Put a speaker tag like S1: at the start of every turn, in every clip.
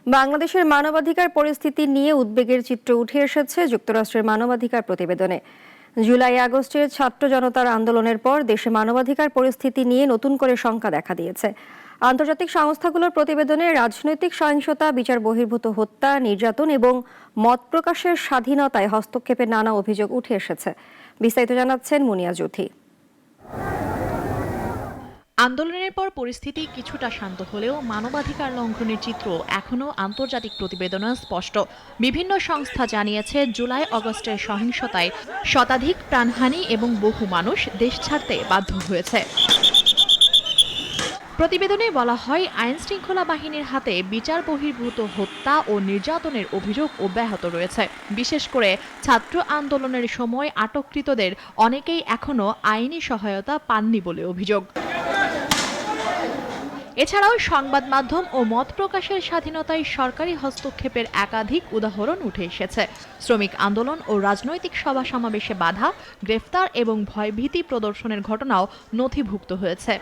S1: বাংলাদেশের মানবাধিকার পরিস্থিতি নিয়ে উদ্বেগের চিত্র উঠে এসেছে যুক্তরাষ্ট্রের মানবাধিকার প্রতিবেদনে। জুলাই আগস্টের ছাত্র জনতার আন্দোলনের পর দেশে মানবাধিকার পরিস্থিতি নিয়ে নতুন করে শঙ্কা দেখা দিয়েছে। আন্তর্জাতিক সংস্থাগুলোর প্রতিবেদনে রাজনৈতিক সহিংসতা, বিচার বহির্ভূত হত্যা, নির্যাতন এবং মত প্রকাশের স্বাধীনতায় হস্তক্ষেপের নানা অভিযোগ উঠে এসেছে। বিস্তারিত জানাচ্ছেন মুনিয়া জুথি।
S2: আন্দোলনের পর পরিস্থিতি কিছুটা শান্ত হলেও মানবাধিকার লঙ্ঘনের চিত্র এখনও আন্তর্জাতিক প্রতিবেদনে স্পষ্ট। বিভিন্ন সংস্থা জানিয়েছে, জুলাই আগস্টের সহিংসতায় শতাধিক প্রাণহানি এবং বহু মানুষ দেশ ছাড়তে বাধ্য হয়েছে। প্রতিবেদনে বলা হয়, আইন শৃঙ্খলা বাহিনীর হাতে বিচার বহির্ভূত হত্যা ও নির্যাতনের অভিযোগ অব্যাহত রয়েছে। বিশেষ করে ছাত্র আন্দোলনের সময় আটককৃতদের অনেকেই এখনও আইনি সহায়তা পাননি বলে অভিযোগ। এছাড়াও সংবাদ মাধ্যম ও মত প্রকাশের স্বাধীনতায় সরকারি হস্তক্ষেপের একাধিক উদাহরণ উঠে এসেছে। শ্রমিক আন্দোলন ও রাজনৈতিক সভা সমাবেশে বাধা, গ্রেফতার এবং ভয়ভীতি প্রদর্শনের ঘটনাও নথিভুক্ত হয়েছে।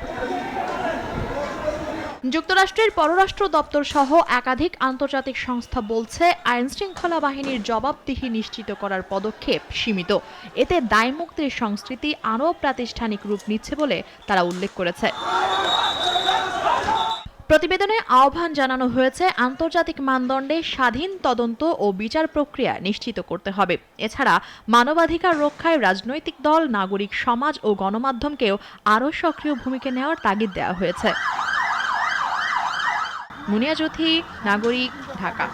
S2: যুক্তরাষ্ট্রের পররাষ্ট্র দপ্তর সহ একাধিক আন্তর্জাতিক সংস্থা বলছে, আইন শৃঙ্খলা বাহিনীর জবাবদিহি নিশ্চিত করার পদক্ষেপ সীমিত। এতে দায়মুক্তির সংস্কৃতি আরও প্রাতিষ্ঠানিক রূপ নিচ্ছে বলে তারা উল্লেখ করেছে। প্রতিবেদনে আহ্বান জানানো হয়েছে, আন্তর্জাতিক মানদণ্ডে স্বাধীন তদন্ত ও বিচার প্রক্রিয়া নিশ্চিত করতে হবে। এছাড়া মানবাধিকার রক্ষায় রাজনৈতিক দল, নাগরিক সমাজ ও গণমাধ্যমকেও আরও সক্রিয় ভূমিকা নেওয়ার তাগিদ দেওয়া হয়েছে। মুনিয়া জ্যোতি, নাগরিক, ঢাকা।